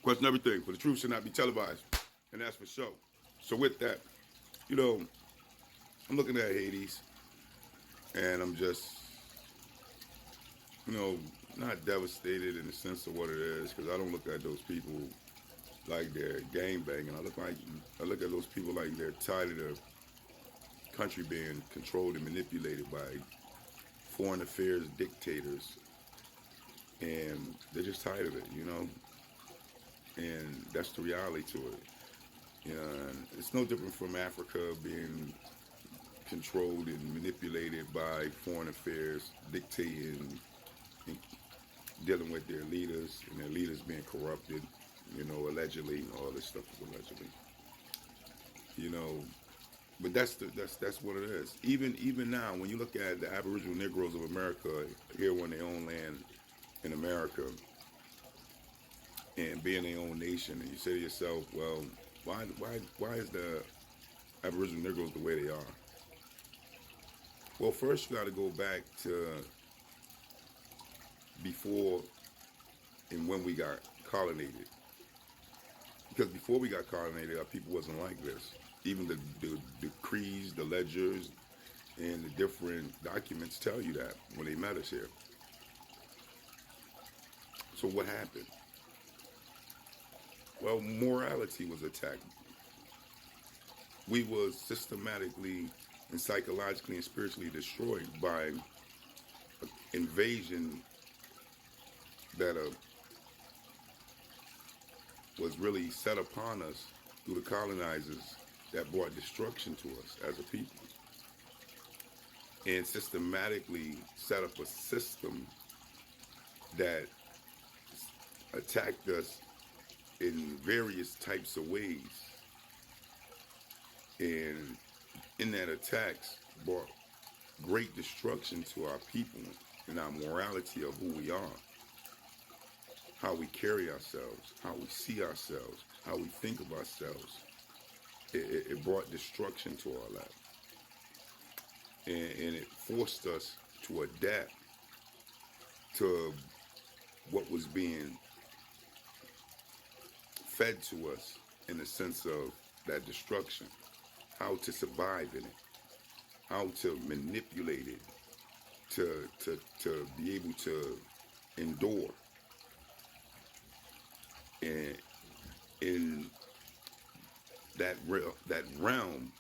Question everything. For the truth should not be televised. And that's for sure. So with that, you know, I'm looking at Hades and I'm just, you know, not devastated in the sense of what it is, because I don't look at those people like they're gang banging. I look at those people like they're tired of the country being controlled and manipulated by foreign affairs dictators, and they're just tired of it, you know. And that's the reality to it. You know, and it's no different from Africa being controlled and manipulated by foreign affairs dictating and dealing with their leaders, and their leaders being corrupted, you know, allegedly. All this stuff is allegedly, you know. But that's what it is. Even now, when you look at the Aboriginal Negroes of America here on their own land in America and being their own nation, and you say to yourself, well, why is the Aboriginal Negroes the way they are? Well, first you got to go back to before and when we got colonized. Because before we got colonized, our people wasn't like this. Even the decrees, the ledgers, and the different documents tell you that when they met us here. So what happened? Well, morality was attacked. We was systematically and psychologically and spiritually destroyed by an invasion that was really set upon us through the colonizers that brought destruction to us as a people, and systematically set up a system that attacked us in various types of ways, and in that attacks brought great destruction to our people and our morality of who we are, how we carry ourselves, how we see ourselves, how we think of ourselves. It brought destruction to our life. And it forced us to adapt to what was being fed to us in the sense of that destruction, how to survive in it, how to manipulate it, to be able to endure. And in that realm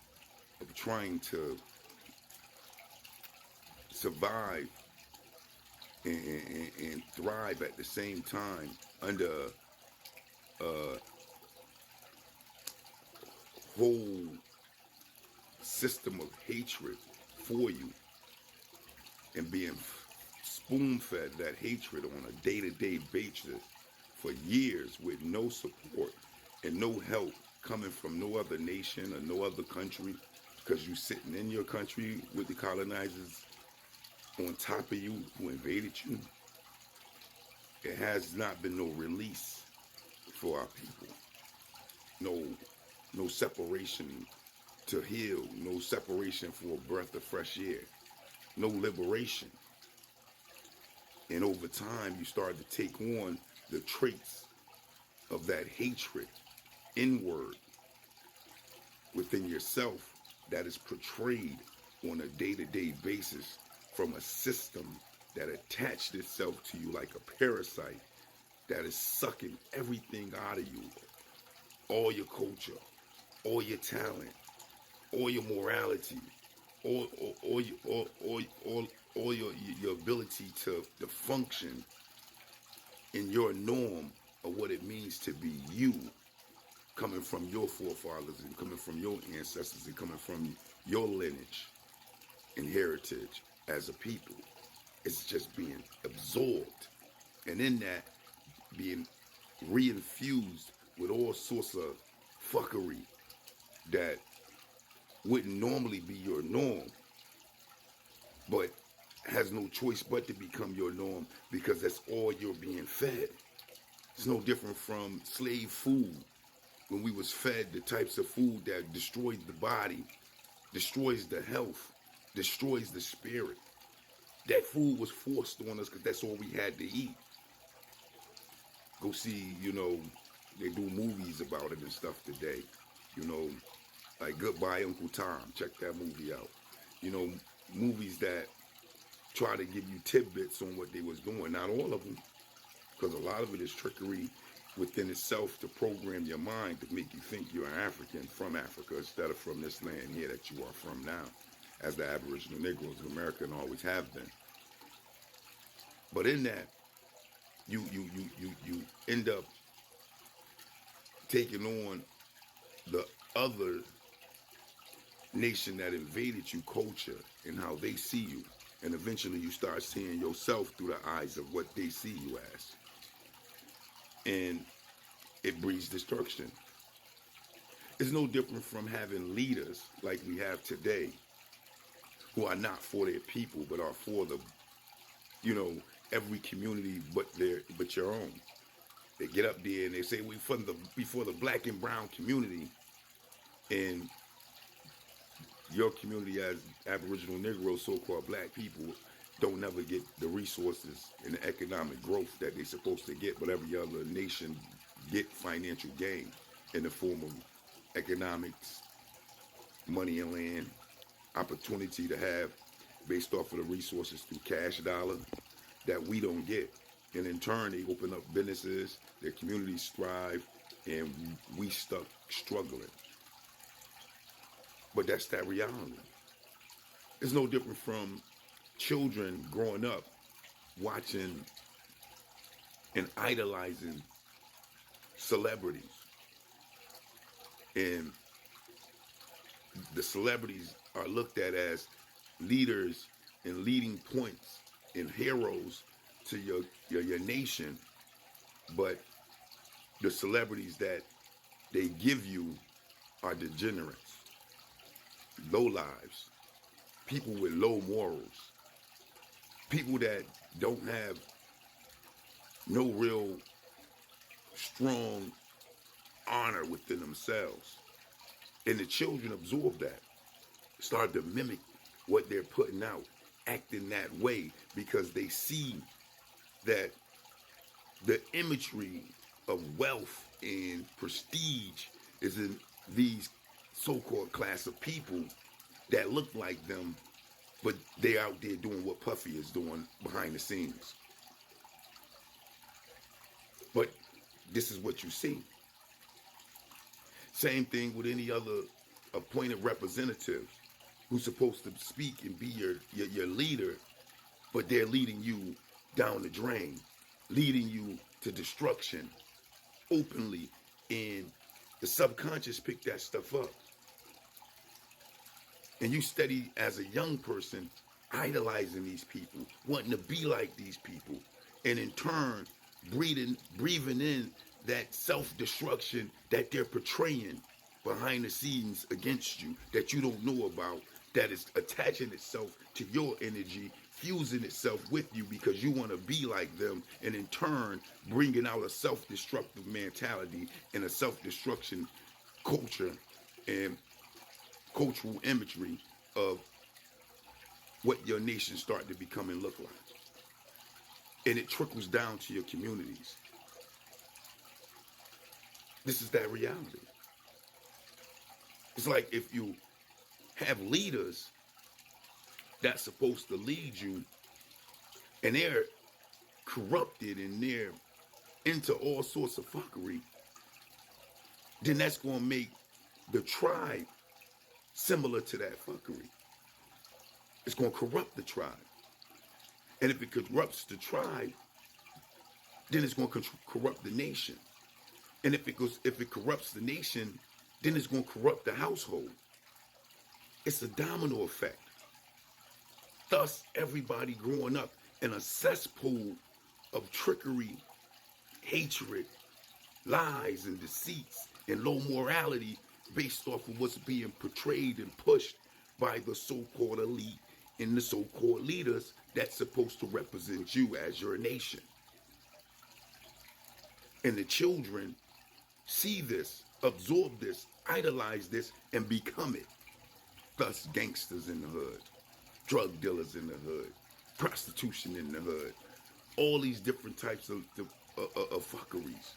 of trying to survive and thrive at the same time under a whole system of hatred for you, and being spoon-fed that hatred on a day-to-day basis for years with no support and no help coming from no other nation or no other country, because you sitting in your country with the colonizers on top of you who invaded you. It has not been no release for our people. No separation to heal, no separation for a breath of fresh air, no liberation. And over time, you start to take on the traits of that hatred inward within yourself that is portrayed on a day-to-day basis from a system that attached itself to you like a parasite that is sucking everything out of you, all your culture, all your talent, all your morality, all your ability to function in your norm of what it means to be you, coming from your forefathers and coming from your ancestors and coming from your lineage and heritage as a people. It's just being absorbed, and in that being reinfused with all sorts of fuckery that wouldn't normally be your norm, but has no choice but to become your norm because that's all you're being fed. It's no different from slave food, when we was fed the types of food that destroys the body, destroys the health, destroys the spirit. That food was forced on us because that's all we had to eat. Go see, They do movies about it and stuff today. You know, like Goodbye Uncle Tom. Check that movie out. You know, movies that try to give you tidbits on what they was doing. Not all of them, because a lot of it is trickery within itself to program your mind to make you think you're an African from Africa instead of from this land here that you are from now, as the Aboriginal Negroes of America and always have been. But in that, you end up taking on the other nation that invaded you culture and how they see you. And eventually you start seeing yourself through the eyes of what they see you as. And it breeds destruction. It's no different from having leaders like we have today who are not for their people but are for the, every community but your own. They get up there and they say we for the black and brown community, and your community as Aboriginal Negroes, so-called black people, don't never get the resources and the economic growth that they're supposed to get, but every other nation get financial gain in the form of economics, money and land, opportunity to have based off of the resources through cash dollar that we don't get. And in turn, they open up businesses, their communities thrive, and we stuck struggling. But that's that reality. It's no different from children growing up watching and idolizing celebrities. And the celebrities are looked at as leaders and leading points and heroes to your nation. But the celebrities that they give you are degenerates, low lives, people with low morals, people that don't have no real strong honor within themselves. And the children absorb that, start to mimic what they're putting out, acting that way because they see that the imagery of wealth and prestige is in these so-called class of people that look like them, but they're out there doing what Puffy is doing behind the scenes. But this is what you see. Same thing with any other appointed representative who's supposed to speak and be your leader, but they're leading you down the drain, leading you to destruction openly, and the subconscious pick that stuff up. And you steady as a young person idolizing these people, wanting to be like these people, and in turn breathing in that self-destruction that they're portraying behind the scenes against you, that you don't know about, that is attaching itself to your energy, fusing itself with you because you want to be like them, and in turn bringing out a self-destructive mentality and a self-destruction culture and cultural imagery of what your nation start to become and look like. And it trickles down to your communities. This is that reality. It's like if you have leaders that's supposed to lead you and they're corrupted and they're into all sorts of fuckery, then that's going to make the tribe similar to that fuckery. It's going to corrupt the tribe. And if it corrupts the tribe, then it's going to corrupt the nation. And if it corrupts the nation, then it's going to corrupt the household. It's a domino effect. Thus, everybody growing up in a cesspool of trickery, hatred, lies, and deceits, and low morality based off of what's being portrayed and pushed by the so-called elite and the so-called leaders that's supposed to represent you as your nation. And the children see this, absorb this, idolize this, and become it. Thus, gangsters in the hood, drug dealers in the hood, prostitution in the hood, all these different types of fuckeries.